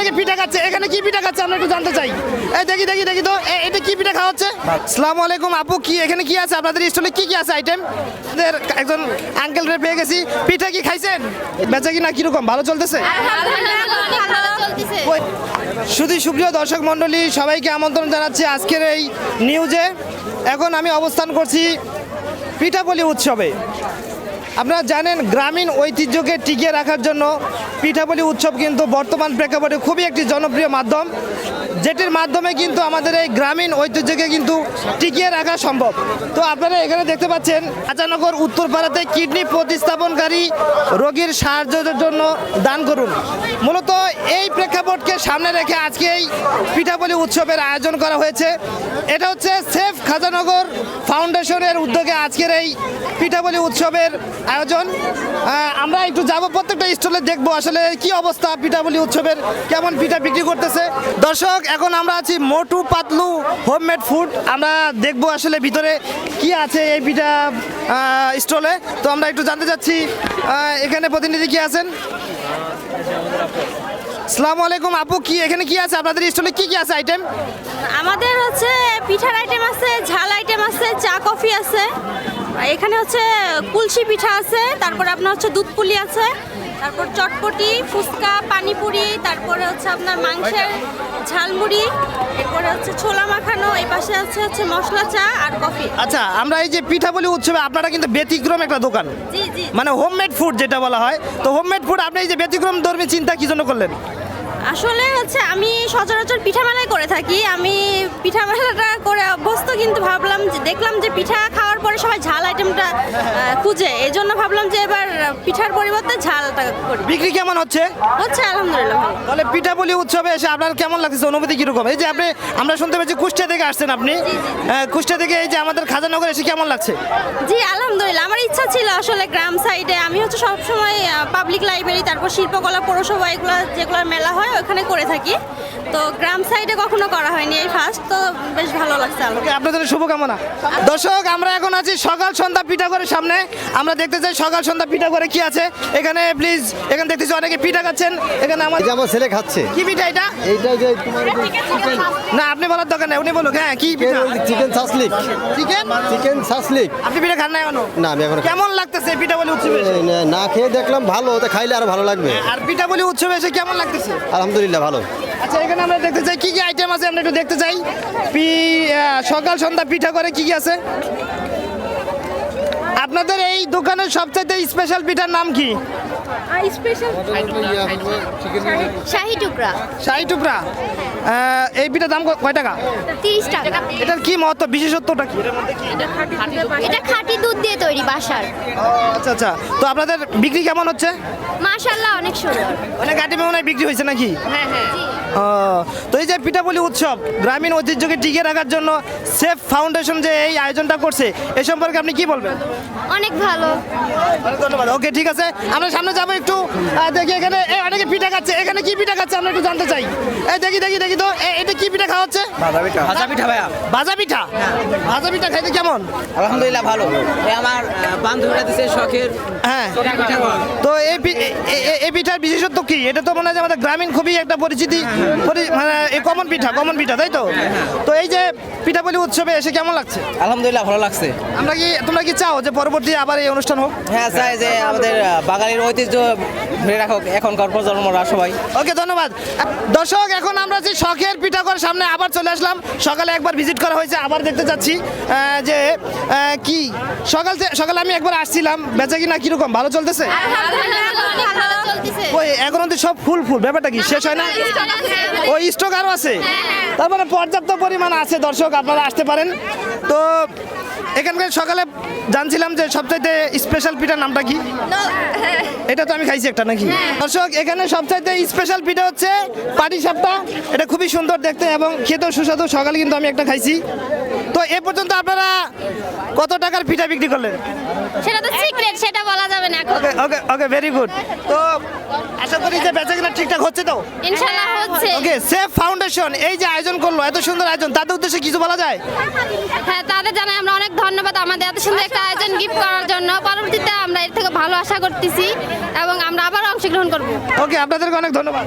অনেকে পিঠা খাচ্ছে, এখানে কি পিঠা খাচ্ছে আমরা একটু জানতে চাই। এই দেখি দেখি দেখি তো এটা কি পিঠা খাওয়া হচ্ছে? আসসালামু আলাইকুম আপু, কি এখানে কি আছে আপনাদের স্টলে, কি কি আছে আইটেম? একজন আঙ্কেল রে পেয়ে গেছি, পিঠা কি খাইছেন? বেচা কিনা কিরকম, ভালো চলতেছে? শুধু সুপ্রিয় দর্শক মণ্ডলী, সবাইকে আমন্ত্রণ জানাচ্ছি আজকের এই নিউজে। এখন আমি অবস্থান করছি পিঠাপুলি উৎসবে। আপনারা জানেন গ্রামীণ ঐতিহ্যকে টিকিয়ে রাখার জন্য পিঠাপুলি উৎসব কিন্তু বর্তমান প্রেক্ষাপটে খুবই একটি জনপ্রিয় মাধ্যম, যেটির মাধ্যমে কিন্তু আমাদের এই গ্রামীণ ঐতিহ্যকে কিন্তু টিকিয়ে রাখা সম্ভব। তো আপনারা এখানে দেখতে পাচ্ছেন রাজানগর উত্তরপাড়াতে কিডনি প্রতিস্থাপনকারী রোগীর সাহায্যের জন্য দান করুন। মূলত এই প্রেক্ষাপটকে সামনে রেখে আজকে এই পিঠাপুলি উৎসবের আয়োজন করা হয়েছে। এটা হচ্ছে সেফ খাজানগর ফাউন্ডেশনের উদ্যোগে আজকের এই পিঠাপুলি উৎসবের আয়োজন। আমরা একটু যাব, প্রত্যেকটা স্টলে দেখবো আসলে কি অবস্থা পিঠাপুলি উৎসবের, কেমন পিঠা বিক্রি করতেছে। দর্শক এখন আমরা আছি মোটু পাতলু হোমমেড ফুড, আমরা দেখবো আসলে ভিতরে কি আছে এই পিঠা স্টলে। তো আমরা একটু জানতে চাচ্ছি এখানে প্রতিনিধি কি আছেন। আসসালামু আলাইকুম আপু, কি এখানে কি আছে আপনাদের স্টলে, কি কি আছে আইটেম? আমাদের হচ্ছে পিঠার আইটেম আছে, ঝাল আইটেম আছে, চা কফি আছে, এখানে হচ্ছে কুলসি পিঠা আছে, তারপরে আপনার হচ্ছে দুধ পুলি আছে, তারপর চটপটি, ফুচকা, পানিপুরি, তারপরে হচ্ছে আপনার মাংসের ঝালমুড়ি, এরপরে হচ্ছে ছোলা মাখানো, এই পাশে হচ্ছে মশলা চা আর কফি। আচ্ছা, আমরা এই যে পিঠাপুলি উৎসবে আপনারা কিন্তু ব্যতিক্রম একটা দোকান, জি জি, মানে হোমমেড ফুড যেটা বলা হয়। তো হোমমেড ফুড আপনি এই যে ব্যতিক্রম ধর্মী চিন্তা কি জন্য করলেন? আসলে হচ্ছে আমি সচরাচর পিঠা মেলাই করে থাকি, আমি পিঠা মেলাটা করে অভ্যস্ত, কিন্তু ভাবলাম যে দেখলাম যে পিঠা খাওয়ার পরে সবাই ঝাল আইটেমটা খুঁজে, এই জন্য ভাবলাম যে এবার পিঠার পরিবর্তে ঝালটা করি। বিক্রি কেমন হচ্ছে? হচ্ছে আলহামদুলিল্লাহ ভালো। তাহলে পিঠাপুলি উৎসবে এসে আপনার কেমন লাগছে, অনুভূতি কিরকম? এই যে আপনি, আমরা শুনতে পেয়েছি কুষ্টিয়া থেকে আসছেন আপনি, কুষ্টিয়া থেকে এই যে আমাদের খাজানগর এসে কেমন লাগছে? জি আলহামদুলিল্লাহ, আমার ইচ্ছা ছিল আসলে গ্রাম সাইডে, আমি হচ্ছে সবসময় পাবলিক লাইব্রেরি, তারপর শিল্পকলা পৌরসভা, এগুলো যেগুলো মেলা হয় ওখানে করে থাকি, তো গ্রাম সাইডে কখনো করা হয়নি, এই ফার্স্ট, তো বেশ ভালো লাগছে। আপনাদের শুভকামনা। দর্শক আমরা এখন আছি সকাল সন্ধ্যা পিঠা করে সামনে, আমরা দেখতে চাই সকাল সন্ধ্যা পিঠা করে কি আছে এখানে। প্লিজ, এখানে দেখতেছি অনেকে পিঠা খাচ্ছেন, এখানে আমার ছেলে খাচ্ছে। কি পিঠা এটা? এইটা যে তোমার না আপনি বলার দরকার নেই, উনি বলুক। হ্যাঁ, কি পিঠা? Chicken shashlik. Chicken shashlik. আপনি পিঠা খান না এখনো? না আমি এখন কেমন লাগতেছে পিঠাপুলি উৎসবে? না খেয়ে দেখলাম ভালো, ওটা খাইলে আরো ভালো লাগবে। আর পিঠাপুলি উৎসবে এসে কেমন লাগতেছে? আলহামদুলিল্লাহ ভালো। আচ্ছা, এখানে আমরা দেখতে চাই কি কি আইটেম আছে, আমরা একটু দেখতে চাই। সকাল সন্ধ্যা পিঠা করে কি কি আছে আপনাদের এই দোকানের সবচেয়ে স্পেশাল পিঠার নাম কি? শাহী টুকরা শাহী টুকরা। এই পিঠার দাম কয় টাকা? 30 টাকা। এটার কি মহত্ব, বিশেষত্বটা কি? এটা খাঁটি দুধ দিয়ে তৈরি বাসার। আচ্ছা আচ্ছা, তো আপনাদের বিক্রি কেমন হচ্ছে? মাশাআল্লাহ অনেক সুন্দর। অনেক আইটেমে মনে হয় বিক্রি হয়েছে নাকি? হ্যাঁ হ্যাঁ। ও, তো এই যে পিঠাপুলি উৎসব গ্রামীণ ঐতিহ্যকে টিকিয়ে রাখার জন্য সেফ ফাউন্ডেশন যে এই আয়োজনটা করছে, এ সম্পর্কে আপনি কি বলবেন? অনেক ভালো। অনেক ধন্যবাদ। ওকে, ঠিক আছে, আমরা সামনে যাবো একটু। দেখি এখানে অনেকে পিঠা খাচ্ছে, এখানে কি পিঠা খাচ্ছে আমরা একটু জানতে চাই। এই দেখি দেখি দেখি তো এটা কি পিঠা খাওয়া হচ্ছে? ভাজা পিঠা ভাইয়া। ভাজা পিঠা? ভাজা পিঠা খাইতে কেমন? আলহামদুলিল্লাহ ভালো। এই আমার বান্ধবীরা দিছে শখের। হ্যাঁ, তো এই পিঠার বিশেষত্ব কি? এটা তো মনে হয় যে আমাদের গ্রামীণ খুবই একটা পরিচিতি, মানে এই কমন পিঠা, তাই তো? তো এই যে পিঠাপুলি উৎসবে এসে কেমন লাগছে? আলহামদুলিল্লাহ ভালো লাগছে। তোমরা কি চাও যে পরবর্তী আবার এই অনুষ্ঠান হোক? হ্যাঁ চাই যে আমাদের বাঙালির ঐতিহ্য ধরে রাখুক এখনকার প্রজন্মরা সবাই। ওকে, ধন্যবাদ। দর্শক এখন আমরা যে শখের পিঠাঘর সামনে আবার চলে আসলাম, সকালে একবার ভিজিট করা হয়েছে, আবার দেখতে যাচ্ছি যে কি সকালে আমি একবার আসছিলাম, বেচা কিনা কিরকম, ভালো চলতেছে? ভালো চলতেছে। ওই এখন অব্দি সব ফুল ব্যাপারটা কি শেষ হয় না? ওই স্টক আরও আছে, তার মানে পর্যাপ্ত পরিমাণ আছে। দর্শক আপনারা আসতে পারেন। তো এখানকার সকালে জানছিলাম যে সবচাইতে স্পেশাল পিঠার নামটা কি? এটা তো আমি খাইছি একটা নাকি? দর্শক এখানে সবচাইতে স্পেশাল পিঠা হচ্ছে পাটিসাপটা। এটা খুবই সুন্দর দেখতে এবং খেতেও সুস্বাদু। সকালে কিন্তু আমি একটা খাইছি। তো এ পর্যন্ত আপনারা কত টাকার পিঠা বিক্রি করলেন? সেটা তো সিক্রেট, সেটা বলা যাবে না এখন। ওকে ওকে ওকে, ভেরি গুড। তো আশা করি যে বেচাকেনা ঠিকঠাক হচ্ছে তো? ইনশাআল্লাহ হচ্ছে। ওকে, সেফ ফাউন্ডেশন এই যে আয়োজন করলো, এত সুন্দর আয়োজন, তাদের উদ্দেশ্যে কিছু বলা যায়? হ্যাঁ, তাদের জানাই আমরা অনেক ধন্যবাদ আমাদের এত সুন্দর একটা আয়োজন গিফট করার জন্য। পরবর্তীতে আমরা এর থেকে ভালো আশা করতেছি এবং আমরা আবার অংশগ্রহণ করব। ওকে, আপনাদেরকে অনেক ধন্যবাদ।